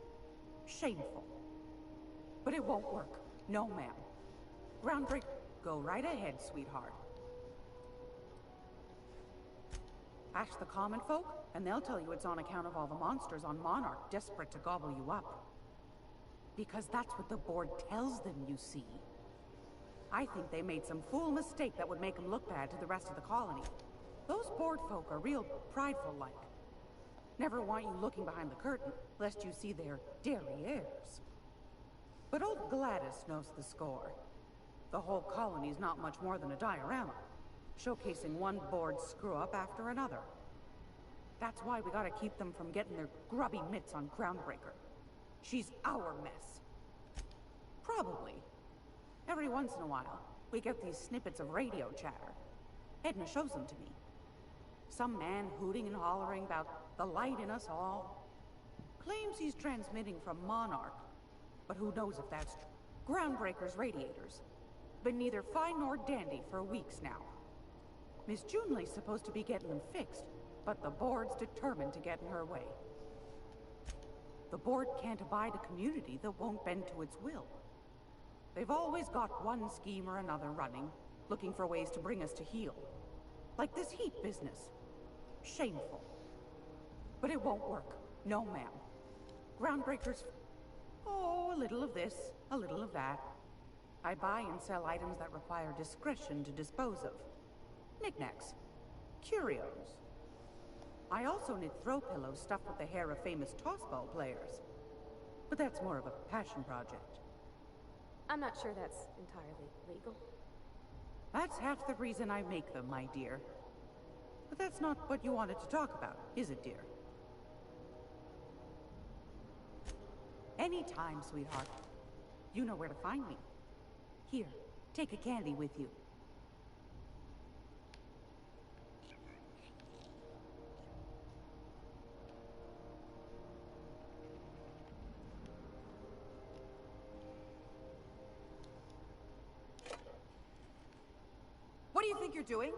Shameful. But it won't work. No, ma'am. Groundbreak, go right ahead, sweetheart. Ask the common folk, and they'll tell you it's on account of all the monsters on Monarch desperate to gobble you up. Because that's what the board tells them, you see. I think they made some fool mistake that would make them look bad to the rest of the colony. Those board folk are real prideful-like. Never want you looking behind the curtain, lest you see their derrieres. But old Gladys knows the score. The whole colony's not much more than a diorama, showcasing one board screw-up after another. That's why we gotta keep them from getting their grubby mitts on Groundbreaker. She's our mess. Probably. Every once in a while, we get these snippets of radio chatter. Edna shows them to me. Some man hooting and hollering about the light in us all. Claims he's transmitting from Monarch, but who knows if that's Groundbreaker's radiators. Been neither fine nor dandy for weeks now. Miss Junlei's supposed to be getting them fixed, but the board's determined to get in her way. The board can't abide a community that won't bend to its will. They've always got one scheme or another running, looking for ways to bring us to heel. Like this heat business. Shameful. But it won't work. No, ma'am. Groundbreakers... Oh, a little of this, a little of that. I buy and sell items that require discretion to dispose of. Knickknacks. Curios. I also knit throw pillows stuffed with the hair of famous tossball players. But that's more of a passion project. I'm not sure that's entirely legal. That's half the reason I make them, my dear. But that's not what you wanted to talk about, is it, dear? Anytime, sweetheart. You know where to find me. Here, take a candy with you. What do you think you're doing?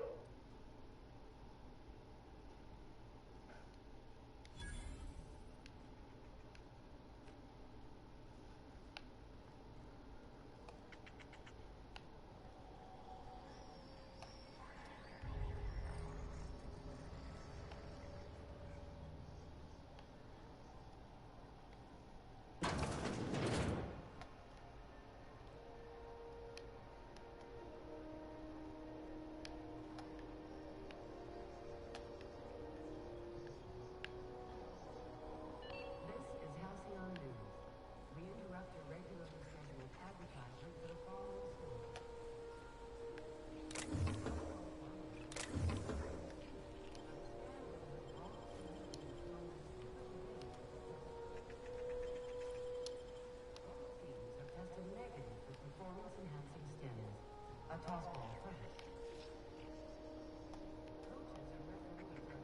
A tossball fresh. Coaches and referees are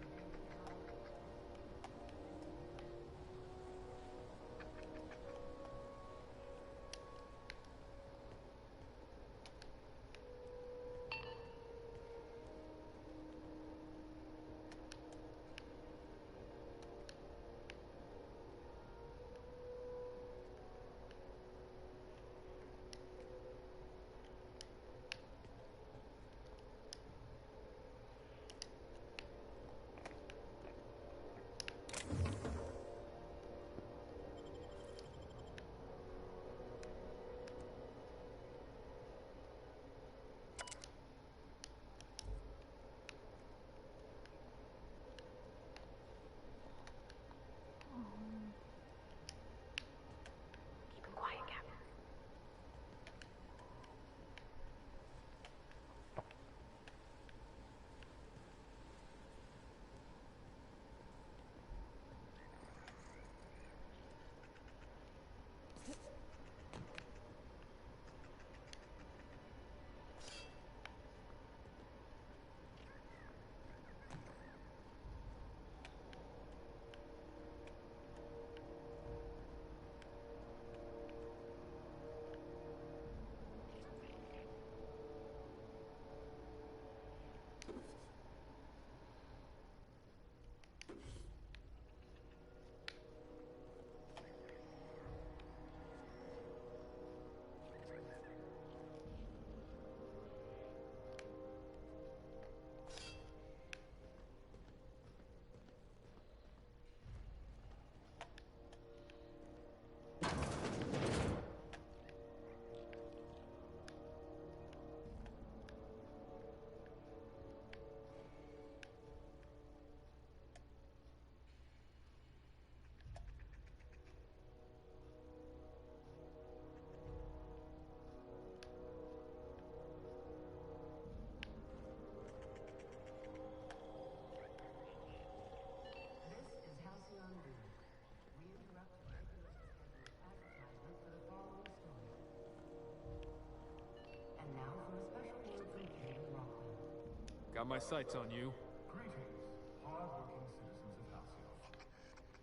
Got my sights on you. Greetings, hard-working citizens of Halcyon.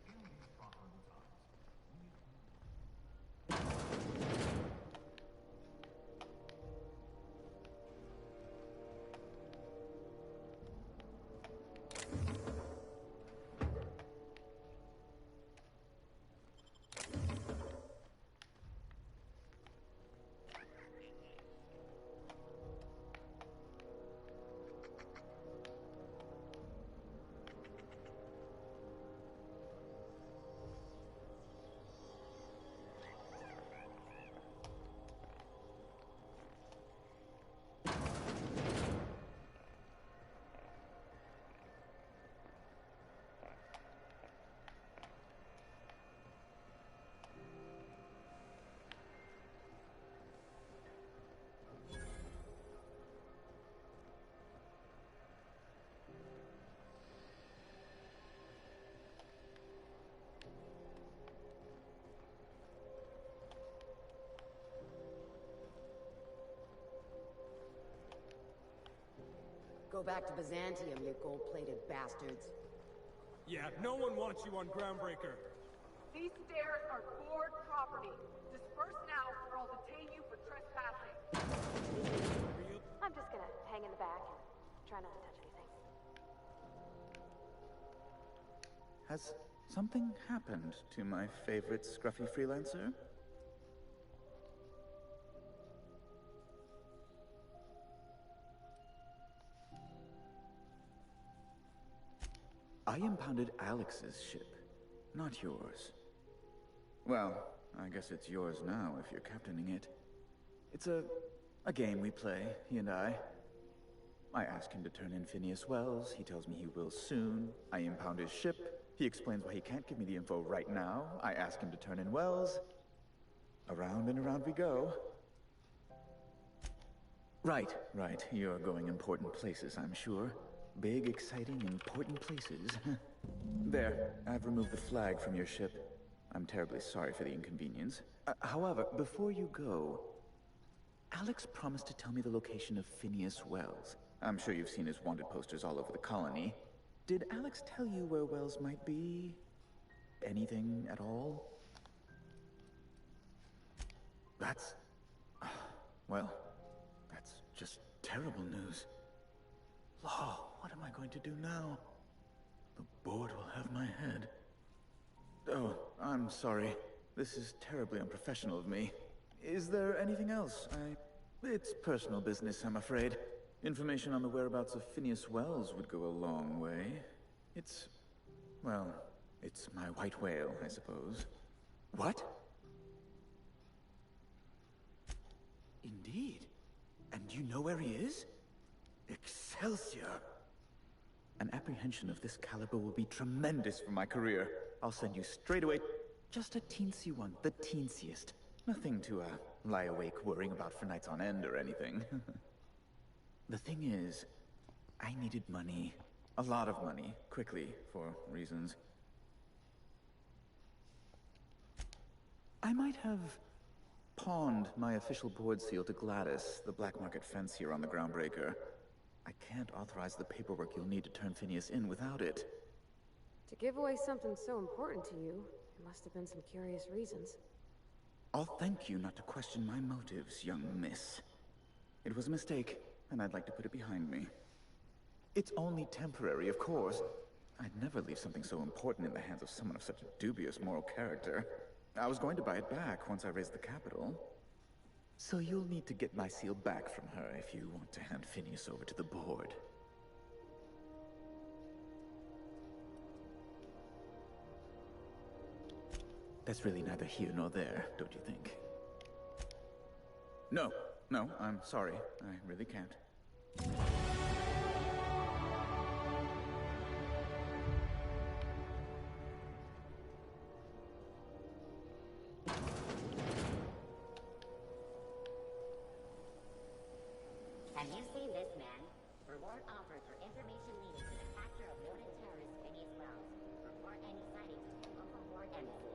In these profitable times, Go back to Byzantium, you gold-plated bastards. Yeah, no one wants you on Groundbreaker. These stairs are board property. Disperse now or I'll detain you for trespassing. I'm just gonna hang in the back and try not to touch anything. Has something happened to my favorite scruffy freelancer? I impounded Alex's ship, not yours. Well, I guess it's yours now if you're captaining it. It's a game we play, he and I. I ask him to turn in Phineas Wells, he tells me he will soon. I impound his ship, he explains why he can't give me the info right now. I ask him to turn in Wells. Around and around we go. Right, you're going important places, I'm sure. Big, exciting, important places. There, I've removed the flag from your ship. I'm terribly sorry for the inconvenience. However, before you go, Alex promised to tell me the location of Phineas Wells. I'm sure you've seen his wanted posters all over the colony. Did Alex tell you where Wells might be? Anything at all? That's... well, that's just terrible news. Law, what am I going to do now? The board will have my head. Oh, I'm sorry. This is terribly unprofessional of me. Is there anything else? It's personal business, I'm afraid. Information on the whereabouts of Phineas Wells would go a long way. Well, it's my white whale, I suppose. What? Indeed. And you know where he is? Excelsior! An apprehension of this caliber will be tremendous for my career. I'll send you straight away. Just a teensy one, the teensiest. Nothing to, lie awake worrying about for nights on end or anything. The thing is, I needed money. A lot of money, quickly, for reasons. I might have pawned my official board seal to Gladys, the black market fancier on the Groundbreaker. I can't authorize the paperwork you'll need to turn Phineas in without it. To give away something so important to you, there must have been some curious reasons. I'll thank you not to question my motives, young miss. It was a mistake, and I'd like to put it behind me. It's only temporary, of course. I'd never leave something so important in the hands of someone of such a dubious moral character. I was going to buy it back once I raised the capital. So you'll need to get my seal back from her if you want to hand Phineas over to the board. That's really neither here nor there, don't you think? No, I'm sorry. I really can't. Have you seen this man? Reward offered for information leading to the capture of noted terrorist Phineas Wells. Report any sightings to the local board embassy.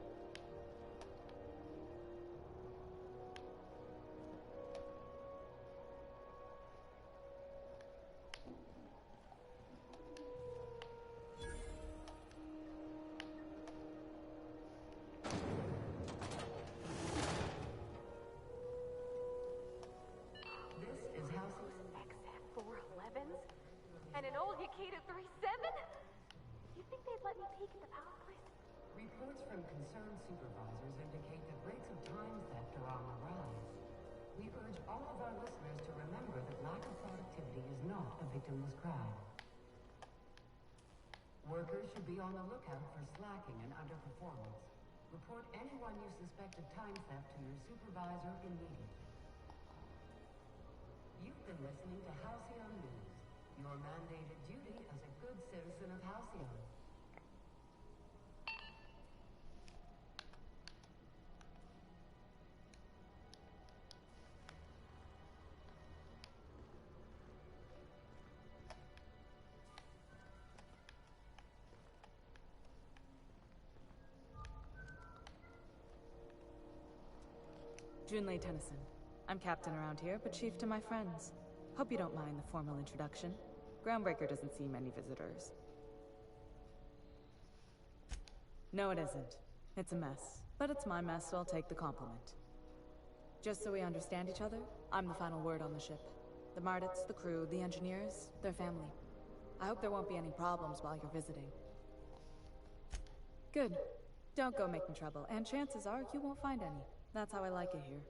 And an old Yakita 37? You think they'd let me peek at the power place? Reports from concerned supervisors indicate that rates of time theft are on the rise. We urge all of our listeners to remember that lack of productivity is not a victimless crime. Workers should be on the lookout for slacking and underperformance. Report anyone you suspect of time theft to your supervisor immediately. You've been listening to Halcyon News, your mandated duty as a good citizen of Halcyon. Junlei Tennyson. I'm captain around here, but chief to my friends. Hope you don't mind the formal introduction. Groundbreaker doesn't see many visitors. No, it isn't. It's a mess. But it's my mess, so I'll take the compliment. Just so we understand each other, I'm the final word on the ship. The Mardits, the crew, the engineers, they're family. I hope there won't be any problems while you're visiting. Good. Don't go making trouble, and chances are you won't find any. That's how I like it here.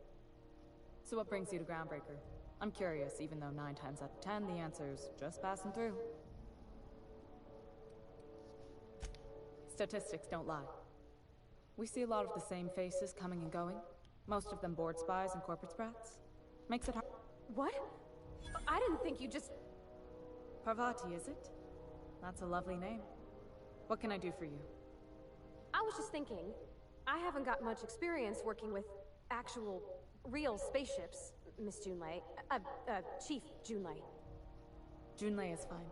So what brings you to Groundbreaker? I'm curious, even though 9 times out of 10 the answer's just passing through. Statistics don't lie. We see a lot of the same faces coming and going. Most of them board spies and corporate sprats. Makes it hard. What? I didn't think you just... Parvati, is it? That's a lovely name. What can I do for you? I was just thinking, I haven't got much experience working with actual, real spaceships, Miss Junlei. Chief Junlei. Junlei is fine.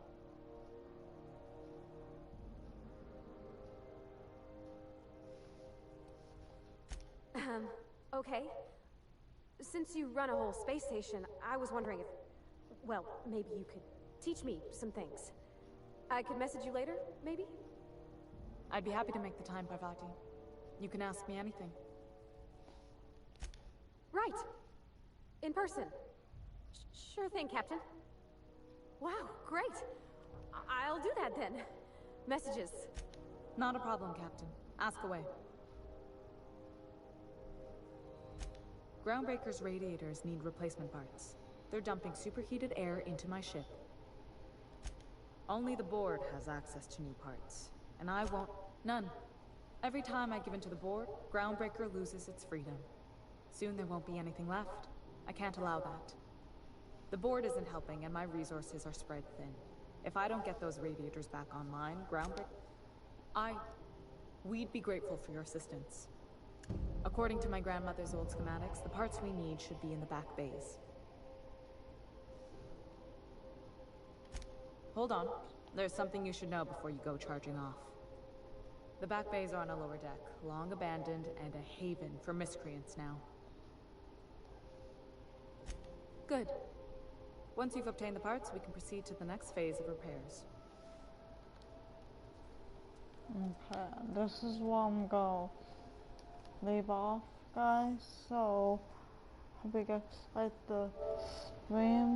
Okay. Since you run a whole space station, I was wondering if... Well, maybe you could teach me some things. I could message you later, maybe? I'd be happy to make the time, Parvati. You can ask me anything. Right. In person. Sure thing, Captain. Wow, great. I'll do that then. Messages. Not a problem, Captain. Ask away. Groundbreaker's radiators need replacement parts. They're dumping superheated air into my ship. Only the board has access to new parts. And I won't... None. Every time I give in to the board, Groundbreaker loses its freedom. Soon there won't be anything left. I can't allow that. The board isn't helping and my resources are spread thin. If I don't get those radiators back online, Groundbreaker... We'd be grateful for your assistance. According to my grandmother's old schematics, the parts we need should be in the back bays. Hold on. There's something you should know before you go charging off. The back bays are on a lower deck, long abandoned and a haven for miscreants now. Good. Once you've obtained the parts, we can proceed to the next phase of repairs. Okay, this is where I'm gonna leave off, guys, so hope you guys like the stream.